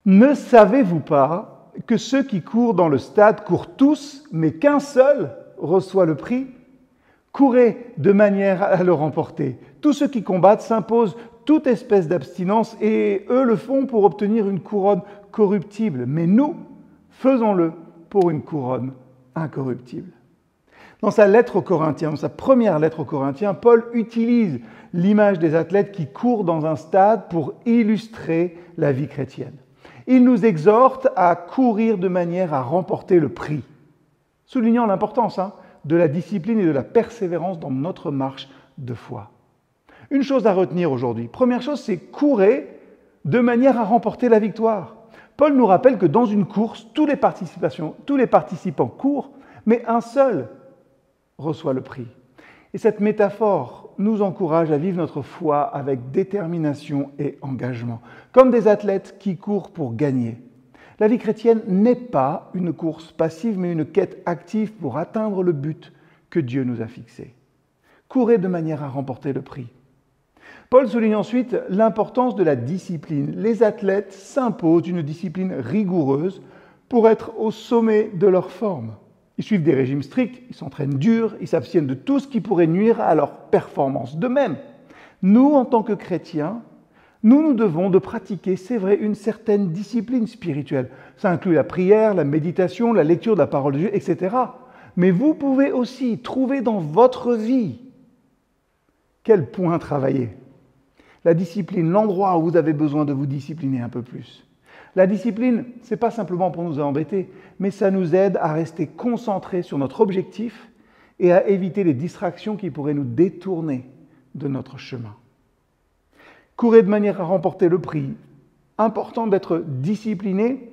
Ne savez-vous pas que ceux qui courent dans le stade courent tous, mais qu'un seul reçoit le prix ? Courez de manière à le remporter. Tous ceux qui combattent s'imposent toute espèce d'abstinence et eux le font pour obtenir une couronne corruptible. Mais nous, faisons-le pour une couronne incorruptible. Dans sa lettre aux Corinthiens, dans sa première lettre aux Corinthiens, Paul utilise l'image des athlètes qui courent dans un stade pour illustrer la vie chrétienne. Il nous exhorte à courir de manière à remporter le prix, soulignant l'importance de la discipline et de la persévérance dans notre marche de foi. Une chose à retenir aujourd'hui. Première chose, c'est courir de manière à remporter la victoire. Paul nous rappelle que dans une course, tous les participants courent, mais un seul reçoit le prix. Et cette métaphore nous encourage à vivre notre foi avec détermination et engagement, comme des athlètes qui courent pour gagner. La vie chrétienne n'est pas une course passive, mais une quête active pour atteindre le but que Dieu nous a fixé. Courez de manière à remporter le prix. Paul souligne ensuite l'importance de la discipline. Les athlètes s'imposent une discipline rigoureuse pour être au sommet de leur forme. Ils suivent des régimes stricts, ils s'entraînent dur, ils s'abstiennent de tout ce qui pourrait nuire à leur performance. De même, nous, en tant que chrétiens, nous devons de pratiquer, c'est vrai, une certaine discipline spirituelle. Ça inclut la prière, la méditation, la lecture de la parole de Dieu, etc. Mais vous pouvez aussi trouver dans votre vie quel point travailler. La discipline, l'endroit où vous avez besoin de vous discipliner un peu plus. La discipline, ce n'est pas simplement pour nous embêter, mais ça nous aide à rester concentrés sur notre objectif et à éviter les distractions qui pourraient nous détourner de notre chemin. Courez de manière à remporter le prix. Important d'être discipliné.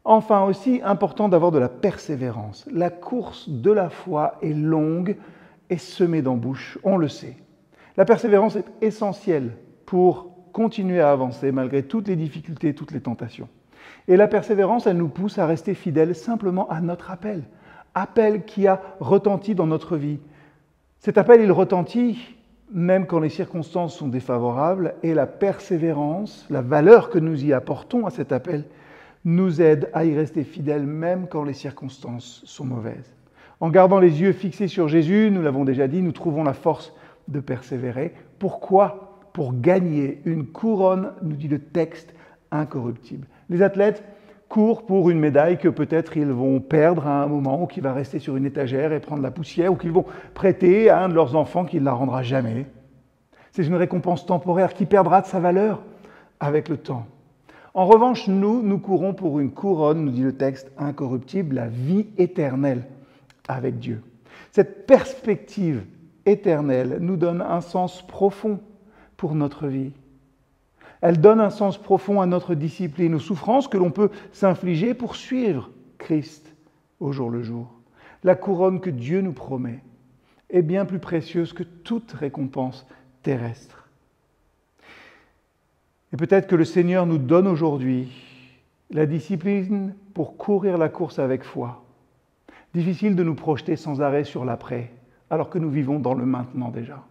Enfin aussi, important d'avoir de la persévérance. La course de la foi est longue et semée d'embûches, on le sait. La persévérance est essentielle pour continuer à avancer malgré toutes les difficultés, toutes les tentations. Et la persévérance, elle nous pousse à rester fidèles simplement à notre appel. Appel qui a retenti dans notre vie. Cet appel, il retentit même quand les circonstances sont défavorables, et la persévérance, la valeur que nous y apportons à cet appel, nous aide à y rester fidèles même quand les circonstances sont mauvaises. En gardant les yeux fixés sur Jésus, nous l'avons déjà dit, nous trouvons la force de persévérer. Pourquoi ? Pour gagner une couronne, nous dit le texte, incorruptible. Les athlètes courent pour une médaille que peut-être ils vont perdre à un moment, ou qui va rester sur une étagère et prendre la poussière, ou qu'ils vont prêter à un de leurs enfants qui ne la rendra jamais. C'est une récompense temporaire qui perdra de sa valeur avec le temps. En revanche, nous courons pour une couronne, nous dit le texte, incorruptible, la vie éternelle avec Dieu. Cette perspective éternelle nous donne un sens profond pour notre vie. Elle donne un sens profond à notre discipline, aux souffrances que l'on peut s'infliger pour suivre Christ au jour le jour. La couronne que Dieu nous promet est bien plus précieuse que toute récompense terrestre. Et peut-être que le Seigneur nous donne aujourd'hui la discipline pour courir la course avec foi. Difficile de nous projeter sans arrêt sur l'après, alors que nous vivons dans le maintenant déjà.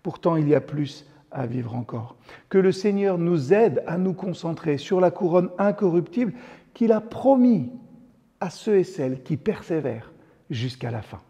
Pourtant, il y a plus à vivre encore. Que le Seigneur nous aide à nous concentrer sur la couronne incorruptible qu'il a promis à ceux et celles qui persévèrent jusqu'à la fin.